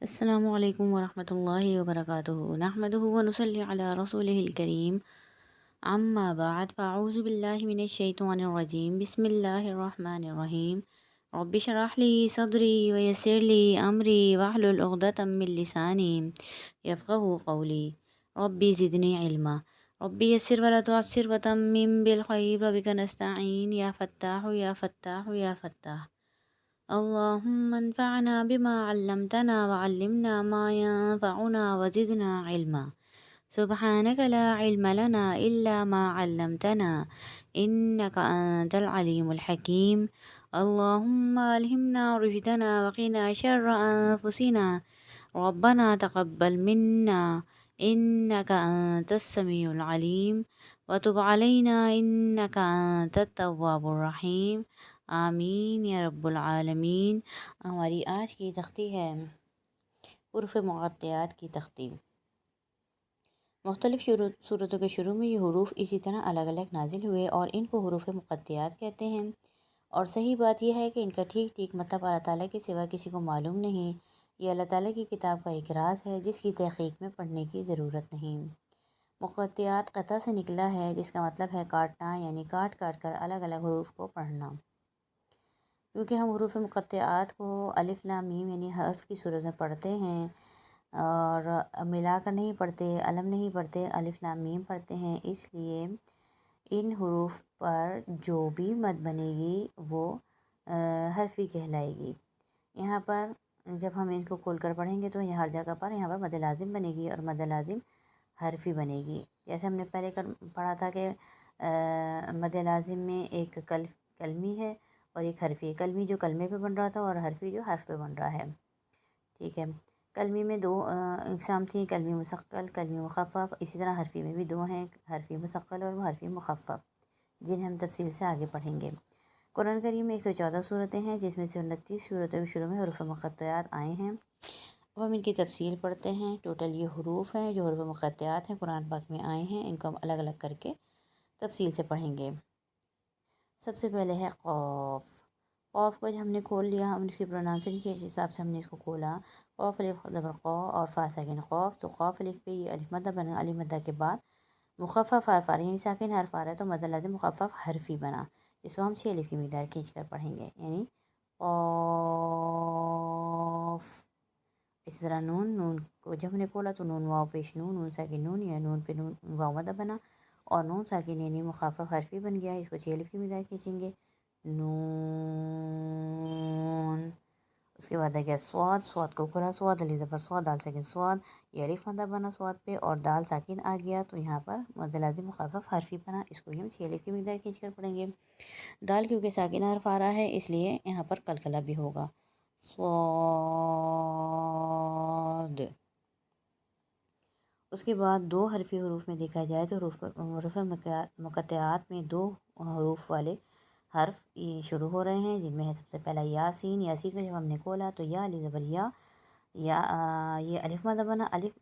السلام علیکم ورحمۃ اللہ وبرکاتہ نحمدہ ونصلی علی رسولہ الکریم اما بعد فاعوذ باللہ من الشیطان الرجیم بسم اللہ الرحمن الرحیم رب اشرح لی صدری ویسر لی امری واحلل عقدۃ من لسانی یفقہوا قولی ربی زدنی علما ربی یسر ولا تعسر وتمم بالخیر وبک نستعین یا فتاح یا فتاح یا فتاح اللهم انفعنا بما علمتنا وعلمنا ما ينفعنا وزدنا علما سبحانك لا علم لنا إلا ما علمتنا إنك أنت العليم الحكيم اللهم ألهمنا رشدنا وقنا شر أنفسنا ربنا تقبل منا إنك أنت السميع العليم وتب علينا إنك أنت التواب الرحيم آمین یا رب العالمین۔ ہماری آج کی تختی ہے حروف مقطعات کی تختی۔ مختلف صورتوں کے شروع میں یہ حروف اسی طرح الگ الگ نازل ہوئے اور ان کو حروف مقطعات کہتے ہیں، اور صحیح بات یہ ہے کہ ان کا ٹھیک ٹھیک مطلب اللہ تعالیٰ کے سوا کسی کو معلوم نہیں۔ یہ اللہ تعالیٰ کی کتاب کا ایک راز ہے جس کی تحقیق میں پڑھنے کی ضرورت نہیں۔ مقطعات قطع سے نکلا ہے جس کا مطلب ہے کاٹنا، یعنی کاٹ کاٹ کر الگ الگ حروف کو پڑھنا۔ کیونکہ ہم حروف مقطعات کو الف لام میم یعنی حرف کی صورت میں پڑھتے ہیں اور ملا کر نہیں پڑھتے، علم نہیں پڑھتے، الف لام میم پڑھتے ہیں، اس لیے ان حروف پر جو بھی مد بنے گی وہ حرفی کہلائے گی۔ یہاں پر جب ہم ان کو کھول کر پڑھیں گے تو ہر جگہ پر یہاں پر مد لازم بنے گی اور مد لازم حرفی بنے گی۔ جیسے ہم نے پہلے پڑھا تھا کہ مد لازم میں ایک کلمی ہے اور ایک حرفی ہے۔ کلمی جو کلمے پہ بن رہا تھا اور حرفی جو حرف پہ بن رہا ہے، ٹھیک ہے۔ کلمی میں دو اقسام تھیں، کلمی مثقل، کلمی مخفف۔ اسی طرح حرفی میں بھی دو ہیں، حرفی مثقل اور حرفی مخفف، جنہیں ہم تفصیل سے آگے پڑھیں گے۔ قرآن کریم میں 114 صورتیں ہیں جس میں سے 29 صورتوں کے شروع میں حروف مقطعات آئے ہیں۔ اب ہم ان کی تفصیل پڑھتے ہیں۔ ٹوٹل یہ حروف ہیں جو حروف مقطعات ہیں قرآن پاک میں آئے ہیں، ان کو ہم الگ الگ کر کے تفصیل سے پڑھیں گے۔ سب سے پہلے ہے قوف۔ قوف کو جب ہم نے کھول لیا، ہم اس کی پرونانسیشن کے حساب سے ہم نے اس کو کھولا، قوف الف زبر قو اور فا ساکن خوف، تو قوف الف پہ یہ الف مدہ بنا، الف مدہ کے بعد مخفف حرف آ رہا ہے، یعنی ساکن حرف آ رہا ہے تو مد لازم مخفف حرفی بنا، جس کو ہم 6 الف کی مقدار کھینچ کر پڑھیں گے، یعنی قوف۔ اسی طرح نون کو جب ہم نے کھولا تو نون واو پیش نون، نون ساکن نون یا نون پہ نون واو مدہ بنا اور نون ساکن یعنی مخفف حرفی بن گیا، اس کو 6 الف کی مقدار کھینچیں گے، نون۔ اس کے بعد ہے گیا سواد، سواد کو کھولا، سواد الف زبر سواد دال ساکن سواد، یہ الف مدہ بنا سواد پہ اور دال ساکن آ گیا تو یہاں پر مد لازم مخفف حرفی بنا، اس کو ہم 6 الف کی مقدار کھینچ کر پڑھیں گے۔ دال کیونکہ ساکن حرف آ رہا ہے اس لیے یہاں پر قلقلہ بھی ہوگا، صاد۔ اس کے بعد دو حرفی حروف میں دیکھا جائے تو حروف مقطعات میں دو حروف والے حرف یہ شروع ہو رہے ہیں، جن میں ہے سب سے پہلا یاسین۔ یاسین کو جب ہم نے کھولا تو یا الف زبر یا، یہ الف مدہ بنا، الف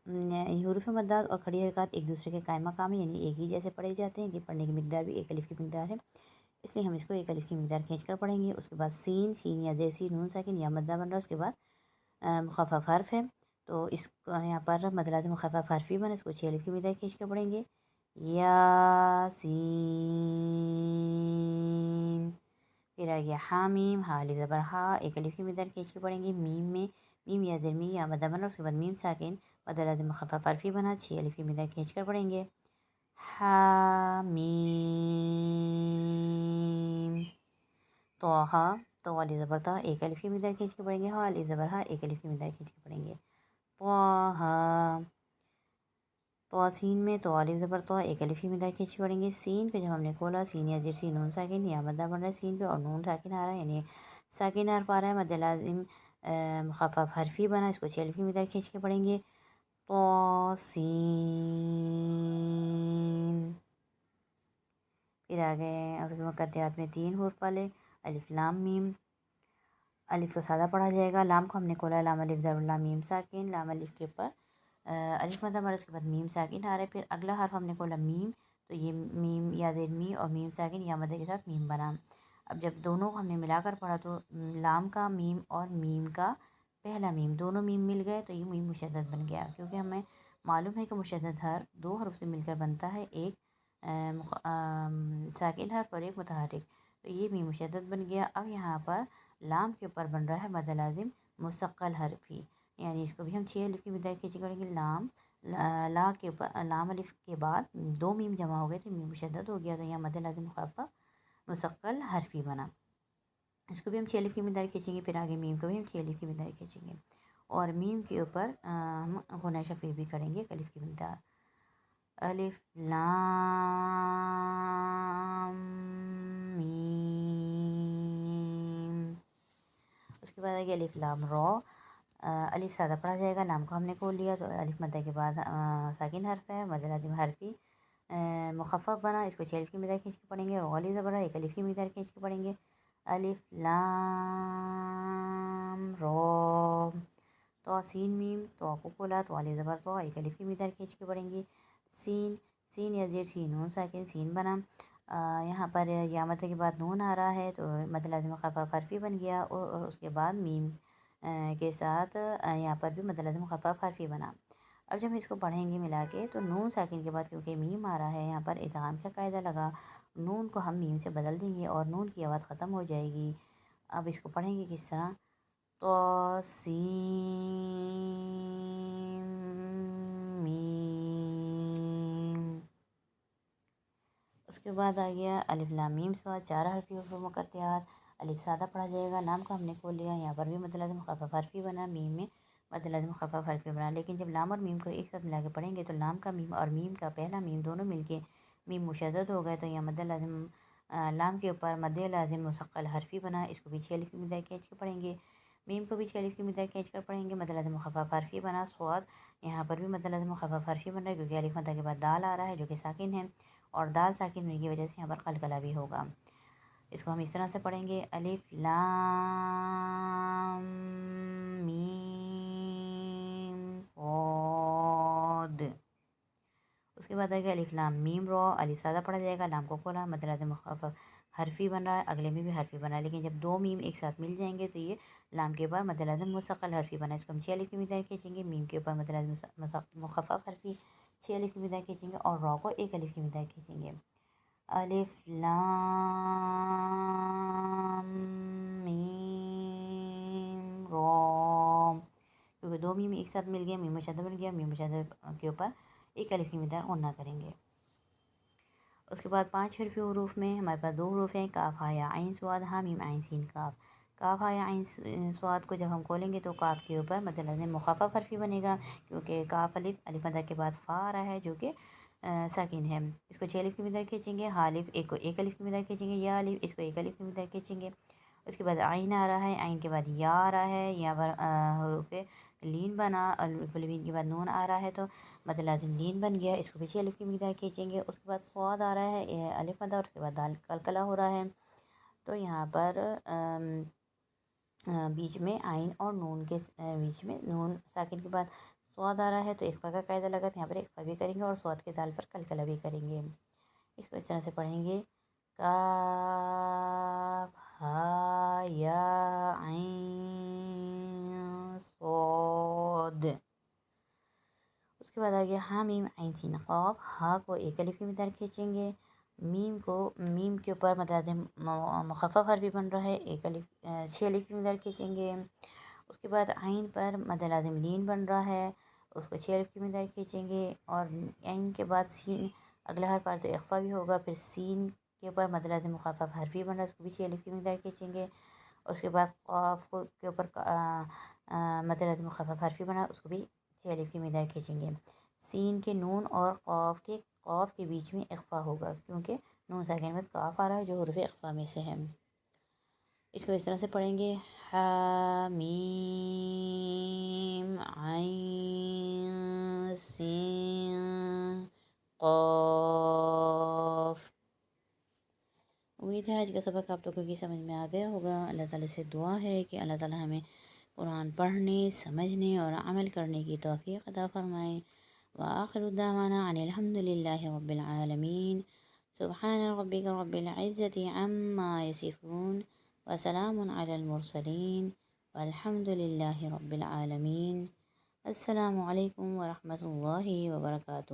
حروف مدات اور کھڑی حرکات ایک دوسرے کے قائم مقام ہیں، یعنی ایک ہی جیسے پڑھے جاتے ہیں، کہ پڑھنے کی مقدار بھی ایک الف کی مقدار ہے، اس لیے ہم اس کو ایک الف کی مقدار کھینچ کر پڑھیں گے۔ اس کے بعد سین، سین یا زیر سین نون ساکن یا مدہ بن رہا ہے، اس کے بعد مخفف حرف ہے تو اس کو یہاں پر مد لازم مخفف حرفی بنا، اس کو 6 الف کی مقدار کھینچ کر پڑھیں گے، یاسین۔ پھر آ گیا حامیم، ہا الف زبر ہا، ایک الف کی مقدار کھینچ کے پڑھیں گے۔ میم میں میم یا زیر می یا مدہ بنا، اس کے بعد میم ساکن مد لازم مخفف حرفی بنا، 6 الف کی مقدار کھینچ کر پڑھیں گے، حامیم۔ طٰہٰ، تو الف زبر تا، ایک الف کی مقدار کھینچ کے پڑھیں گے، ہا الف زبر ہا، ایک الف کی مقدار کھینچ کے پڑھیں گے، طٰہٰ۔ توسین میں تو الف زبر تو، ایک الف کی مقدار کھینچ کے پڑھیں گے۔ سین کو جب ہم نے کھولا، سین یا زیر سین نون ساکن یا مدہ بن رہا ہے سین پہ اور نون ساکن آ رہا ہے، یعنی ساکن حرف آ رہا ہے، مد لازم مخفف حرفی بنا، اس کو 6 الف کی مقدار کھینچ کے پڑھیں گے، طاسین۔ پھر آ گئے حروف مقطعات میں 3 حروف والے، الف لام میم۔ الف کو سادہ پڑھا جائے گا، لام کو ہم نے کھولا، لام الف زبر لام میم ساکن، لام الف کے اوپر الف مدہ بنا، اس کے بعد میم ساکن آ رہا ہے۔ پھر اگلا حرف ہم نے کھولا میم، تو یہ میم یا زیر می اور میم ساکن یا مدہ کے ساتھ میم بنا۔ اب جب دونوں کو ہم نے ملا کر پڑھا تو لام کا میم اور میم کا पहला मीम, दोनों मीम मिल गए तो ये मीम मुशद्दद बन गया, क्योंकि हमें मालूम है कि मुशद्दद हर्फ दो हर्फ से मिलकर बनता है, एक साकिन हर्फ और एक मुतहर्रिक। तो ये मीम मुशद्दद बन गया। अब यहाँ पर लाम के ऊपर बन रहा है मद लाजिम मुसक्कल हर्फी, यानी इसको भी हम 6 अलिफ की मदद खींची करेंगे। लाम ला के ऊपर लाम अलिफ के बाद दो मीम जमा हो गए तो मीम मुशद्दद हो गया, तो यहाँ मद लाजिम मुखफ़फ़ मुसक्कल हर्फी बना। इसको भी हम 6 अलिफ की मदद खींचेंगे, फिर आगे मीम को भी हम 6 अलिफ की मदद खींचेंगे, और मीम के ऊपर हम गुना शफ़ी भी करेंगे एक अलिफ की मकदार। अलिफ लाम मीम। उसके बाद आगे अलिफ लाम रॉ। अलिफ सादा पढ़ा जाएगा, लाम को हमने खोल लिया तो अलिफ मद्दा के बाद साकिन हर्फ है, मद लाजिम हर्फी मुखफ़फ़ बना। इसको 6 अलिफ की मदद खींच के पढ़ेंगे। रॉ अली ज़बर एक अलिफ की मदद खींच के पढ़ेंगे। अलिफ लाम रॉ। तो सीन मीम, तो को खोला तो अली ज़बर तो एक अलिफ की मदद खींच के पढ़ेंगे। सीन, सीन या ज़ेर सीन नून साकिन सीन बना। यहाँ पर या मद के बाद नून आ रहा है तो मद लाज़िम मुख़फ़फ़ हर्फी बन गया, और उसके बाद मीम के साथ यहाँ पर भी मद लाज़िम मुख़फ़फ़ हर्फी बना। अब जब हम इसको पढ़ेंगे मिला के तो नून साकिन के बाद क्योंकि मीम आ रहा है, यहाँ पर इदगाम का कायदा लगा, नून को हम मीम से बदल देंगे और नून की आवाज़ ख़त्म हो जाएगी। अब इसको पढ़ेंगे किस तरह, तो सीम मीम। उसके बाद आ गया अलिफ लाम मीम स्वाद, 4 हरफ़ी हरूफ़ मुक़त्तआत। अलिफ सादा पढ़ा जाएगा, लाम को हमने खोल लिया, यहाँ पर भी मद लाज़िम मुख़फ़फ़ हर्फ़ी बना, मीम में मद लाज़िम मुख़फ़फ़ हर्फ़ी बना। लेकिन जब लाम और मीम को एक साथ मिला के पढ़ेंगे तो लाम का मीम और मीम का पहला मीम दोनों मिलके मीम मुशद्दद हो गए, तो यहाँ मद लाज़िम लाम के ऊपर मद लाज़िम मुसक्कल हर्फ़ी बना। इसको भी 6 अलिफ की मदद खींच के पढ़ेंगे। मीम को भी 6 अलिफ की मदद खींच कर पढ़ेंगे। मद लाज़िम मुख़फ़फ़ हर्फ़ी बना। स्वाद, यहाँ पर भी मद लाज़िम मुख़फ़फ़ हर्फ़ी बन रहा है, क्योंकि अलिफ मद्दा के बाद दाल आ रहा है जो कि साकिन है, और दाल साकिन होने की वजह से यहाँ पर कलकला भी होगा। इसको हम इस तरह से पढ़ेंगे, अलिफ लाम मीम सॉद। उसके बाद आएगा अलिफ लाम मीम रॉ। अलिफ सादा पढ़ा जाएगा, लाम को खोला, मद लाज़िम मुख़फ़फ़ हर्फ़ी बन रहा है, अगले में भी हर्फ़ी बना है, लेकिन जब दो मीम एक साथ मिल जाएंगे तो ये लाम के ऊपर मद लाज़िम मुसक्कल हर्फ़ी बना। इसको हम 6 अलिफ की मदद खींचेंगे। मीम के ऊपर मद लाज़िम मुख़फ़फ़ हर्फ़ी 6 अलिफ की मदद खींचेंगे, और रॉ को 1 अलिफ की मदद खींचेंगे। अलिफ लाम मीम रॉ, क्योंकि दो मीम एक साथ मिल गया, मीम मुशद्दद बन गया, मीम मुशद्दद के ऊपर 1 अलिफ की मदद गुन्ना करेंगे। उसके बाद 5 हरफ़ी हुरूफ में हमारे पास 2 हुरूफ हैं, काफ हा या आइन स्वाद, हा मीम आइन सीन काफ। काफ हा या आइन स्वाद को जब हम खोलेंगे तो काफ के ऊपर मद लाज़िम मुख़फ़फ़ हर्फ़ी बनेगा, क्योंकि काफ अलिफ अलिफ मद्दा के बाद फ़ा आ रहा है जो कि साकिन है। इसको 6 अलिफ की मदद खींचेंगे। हा अलिफ एक को 1 अलिफ की मदद खींचेंगे। या अलिफ इसको 1 अलिफ की मदद खींचेंगे। उसके बाद आइन आ रहा है, आइन के बाद या आ रहा है, यहाँ पर हुरूफ लीन बना, अलिफ लीन के बाद नून आ रहा है तो मद लाज़िम लीन बन गया। इसको भी 6 अलिफ की मकदार खींचेंगे। उसके बाद स्वाद आ रहा है, अलिफ मद, और उसके बाद दाल कलकला हो रहा है, तो यहाँ पर बीच में आइन और नून के बीच में नून साकिन के बाद स्वाद आ रहा है, तो इख्फ़ा का कायदा लगा, तो यहाँ पर इख्फ़ा भी करेंगे और स्वाद के दाल पर कलकला भी करेंगे। इसको इस तरह से पढ़ेंगे, काफ हा या आइन स्वाद। उसके बाद आ गया हा मीम आइन सीन क़ाफ। हा को 1 अलिफ की मकदार खींचेंगे। मीम को मीम के ऊपर मद लाज़िम मुख़फ़फ़ हर्फ़ी बन रहा है, 1 अलिफ 6 अलिफ की मकदार खींचेंगे। उसके बाद आइन पर मद लाज़िम लीन बन रहा है, उसको 6 अलिफ की मकदार खींचेंगे। और आइन के बाद सीन अगला हर्फ पर तो इख्फ़ा भी होगा, फिर सीन के ऊपर मद लाज़िम मुख़फ़फ़ हर्फ़ी बन रहा है, उसको भी 6 अलिफ की मकदार खींचेंगे। उसके बाद क़ाफ के ऊपर मद लाज़िम मुख़फ़फ़ हर्फ़ी बना, उसको भी 6 अलिफ की मकदार खींचेंगे। सीन के नून और क़ाफ के बीच में इख्फ़ा होगा, क्योंकि नून साकिन के बाद काफ आ रहा है जो हुरूफ़ इख्फ़ा में से है। इसको इस तरह से पढ़ेंगे, हा मीम आइन सीन क़ाफ। उम्मीद है आज का सबक आप लोगों की समझ में आ गया होगा। अल्लाह ताला से दुआ है कि अल्लाह ताला हमें कुरान पढ़ने, समझने और अमल करने की तौफ़ीक़ अता फ़रमाए। व आखिरु दावाना अनिल हम्दुलिल्लाहि रब्बिल आलमीन। सुब्हान रब्बिका रब्बिल इज़्ज़ति अम्मा यसिफ़ून व सलामुन अलल मुरसलीन والحمد للہ رب العالمین۔ السلام علیکم ورحمۃ اللہ وبرکاتہ۔